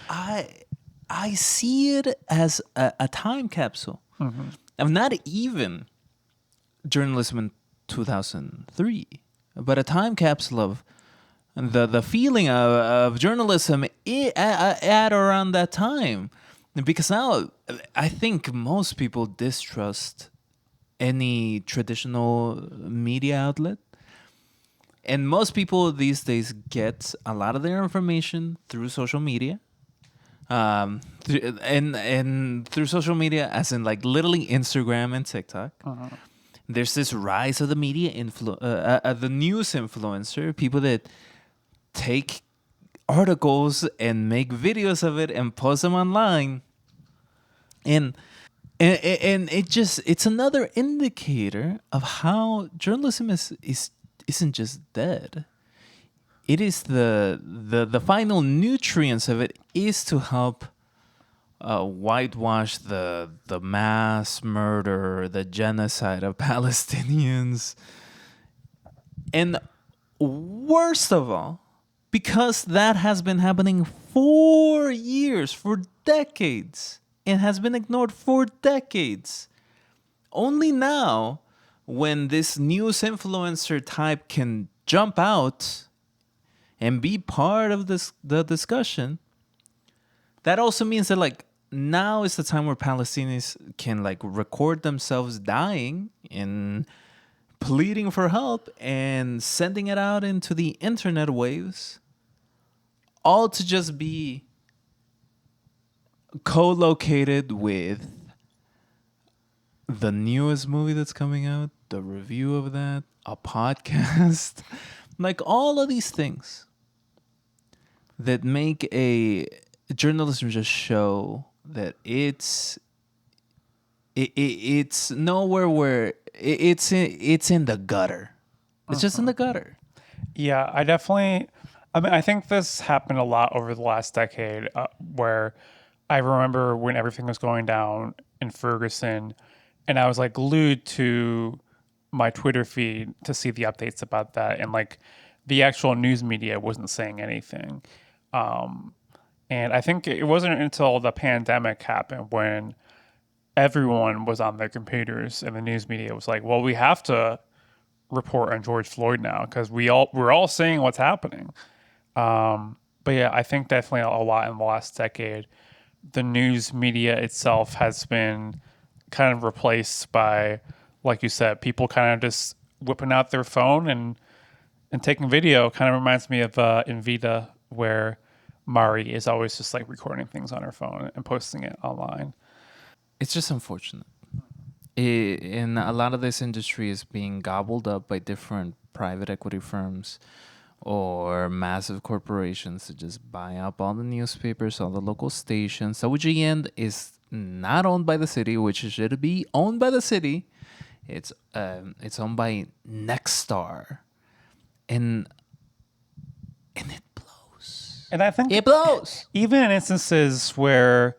I see it as a time capsule of not even journalism in 2003, but a time capsule of the feeling of journalism at around that time. Because now I think most people distrust any traditional media outlet. And most people these days get a lot of their information through social media. And through social media, as in like literally Instagram and TikTok. There's this rise of the media the news influencer, people that take articles and make videos of it and post them online. And it's another indicator of how journalism isn't just dead. It is the final nutrients of it is to help whitewash the mass murder, the genocide of Palestinians. And worst of all, because that has been happening for years, for decades, and has been ignored for decades. Only now, when this news influencer type can jump out and be part of the discussion, that also means that like now is the time where Palestinians can like record themselves dying and pleading for help and sending it out into the internet waves, all to just be co-located with the newest movie that's coming out, the review of that, a podcast, like all of these things that make a journalism just show that it's nowhere where it's in the gutter. It's just in the gutter. Yeah, I think this happened a lot over the last decade, where I remember when everything was going down in Ferguson, and I was like glued to my Twitter feed to see the updates about that, and like the actual news media wasn't saying anything. And I think it wasn't until the pandemic happened when everyone was on their computers and the news media was like, well, we have to report on George Floyd now because we're all seeing what's happening. But yeah, I think definitely a lot in the last decade, the news media itself has been kind of replaced by, like you said, people kind of just whipping out their phone and taking video. Kind of reminds me of Invita, where Mari is always just like recording things on her phone and posting it online. It's just unfortunate. In a lot of this industry is being gobbled up by different private equity firms or massive corporations to just buy up all the newspapers, all the local stations. WGN is not owned by the city, which it should be owned by the city. It's owned by Nexstar, and it blows. And I think It blows. even in instances where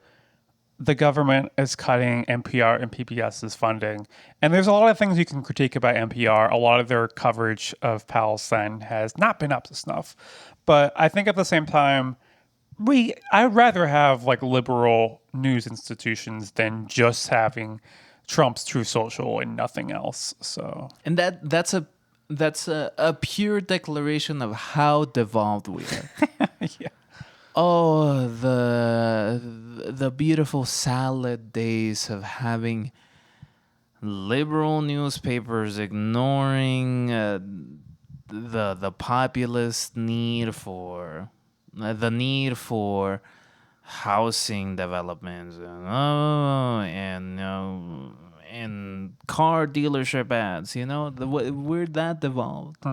the government is cutting NPR and PBS's funding, and there's a lot of things you can critique about NPR. A lot of their coverage of Palestine has not been up to snuff, but I think at the same time, I'd rather have like liberal news institutions than just having Trump's True Social and nothing else. So, And that's a pure declaration of how devolved we are. yeah. Oh, the beautiful salad days of having liberal newspapers ignoring the populist need for the need for housing developments and car dealership ads. Where that devolved.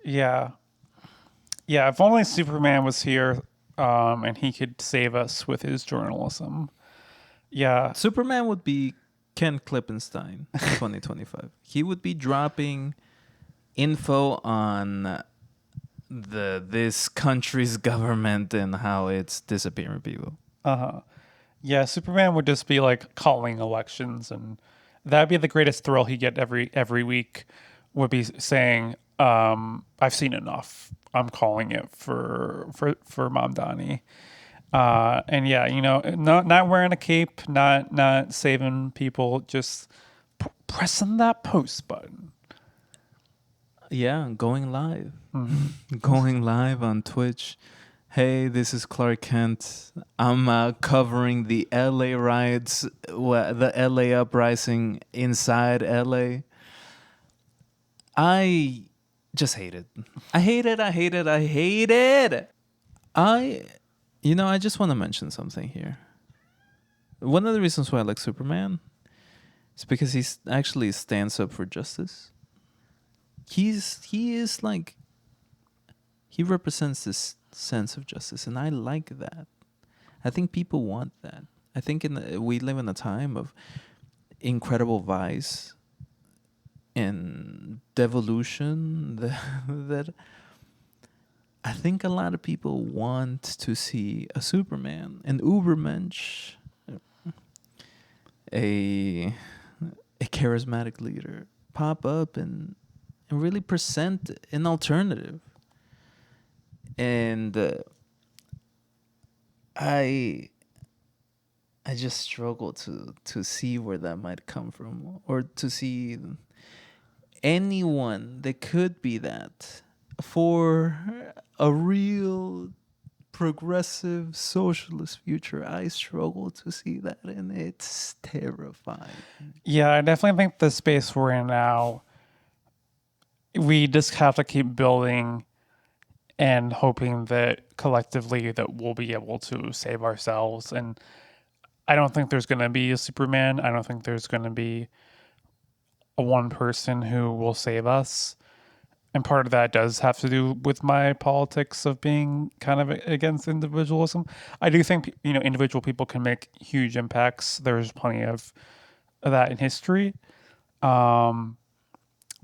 Yeah. Yeah, if only Superman was here and he could save us with his journalism. Yeah. Superman would be Ken Klippenstein 2025. He would be dropping info on this country's government and how it's disappearing people. Uh-huh. Yeah, Superman would just be like calling elections, and that'd be the greatest thrill he get every week, would be saying, I've seen enough. I'm calling it for Mom Donnie. And yeah, not wearing a cape, not saving people, just pressing that post button. Yeah, going live. Going live on Twitch. Hey, this is Clark Kent. I'm covering the LA riots, the LA uprising inside LA. I just hate it. I hate it. I hate it. I hate it. I just want to mention something here. One of the reasons why I like Superman is because he actually stands up for justice. He represents this sense of justice, and I like that. I think people want that. I think we live in a time of incredible vice and devolution that I think a lot of people want to see a Superman, an Ubermensch, a charismatic leader pop up and really present an alternative. And I just struggle to see where that might come from, or to see anyone that could be that for a real progressive socialist future. I struggle to see that, and it's terrifying. Yeah, I definitely think the space we're in now, we just have to keep building and hoping that collectively that we'll be able to save ourselves. And I don't think there's going to be a Superman. I don't think there's going to be a one person who will save us. And part of that does have to do with my politics of being kind of against individualism. I do think, individual people can make huge impacts. There's plenty of that in history. But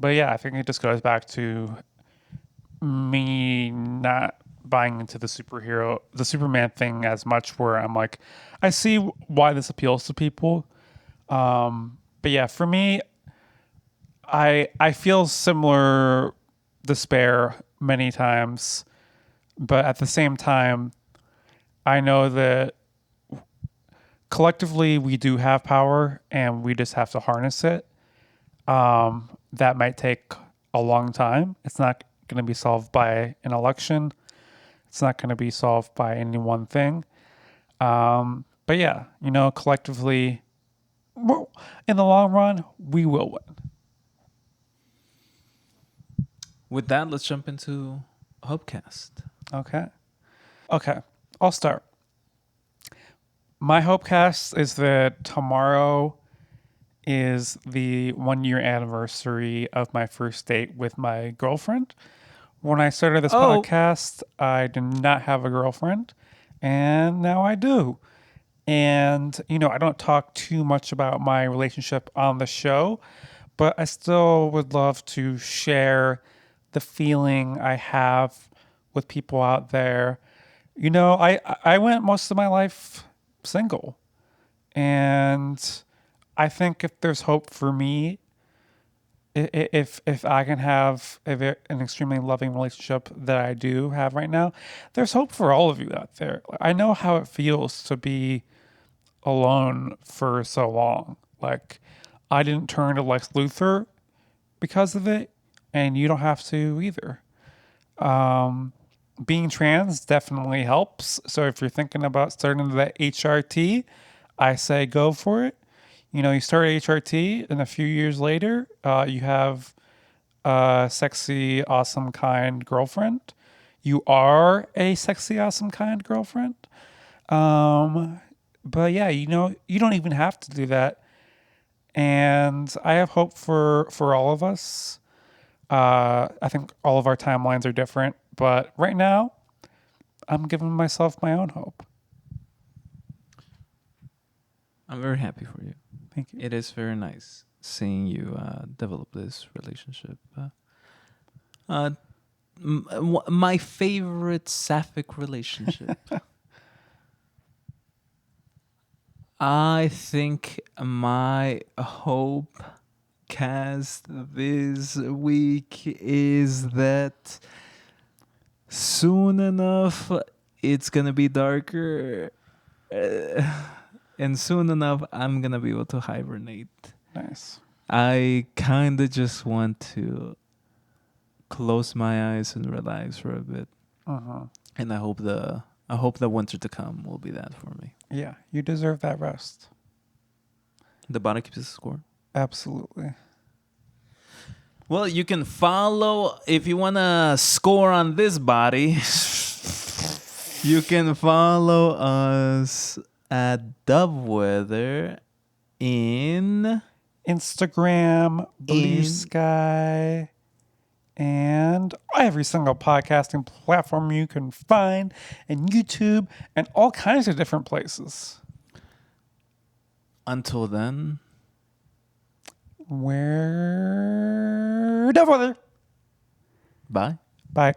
yeah, I think it just goes back to me not buying into the Superman thing as much, where I'm like, I see why this appeals to people. But yeah, for me, I feel similar despair many times, but at the same time, I know that collectively we do have power and we just have to harness it. That might take a long time. It's not going to be solved by an election. It's not going to be solved by any one thing. But yeah, collectively, well, in the long run, we will win. With that, let's jump into Hopecast. Okay. I'll start. My Hopecast is that tomorrow is the 1 year anniversary of my first date with my girlfriend. When I started this podcast, I did not have a girlfriend, and now I do. And, I don't talk too much about my relationship on the show, but I still would love to share the feeling I have with people out there. I went most of my life single, and I think if there's hope for me, if I can have an extremely loving relationship that I do have right now, there's hope for all of you out there. I know how it feels to be alone for so long. Like, I didn't turn to Lex Luthor because of it, and you don't have to either. Being trans definitely helps. So if you're thinking about starting that HRT, I say go for it. You start HRT, and a few years later, you have a sexy, awesome, kind girlfriend. You are a sexy, awesome, kind girlfriend. But yeah, you don't even have to do that. And I have hope for all of us. I think all of our timelines are different, but right now, I'm giving myself my own hope. I'm very happy for you. Thank you. It is very nice seeing you develop this relationship. My favorite sapphic relationship. I think my hope cast this week is that soon enough it's gonna be darker, and soon enough I'm gonna be able to hibernate. Nice. I kind of just want to close my eyes and relax for a bit, and I hope the winter to come will be that for me. Yeah, you deserve that rest. The body keeps the score. Absolutely. Well, you can follow, if you want to score on this body, you can follow us at dovewhether in Instagram, Bluesky, and every single podcasting platform you can find, and YouTube, and all kinds of different places. Until then, We're dovewhether. bye. Bye.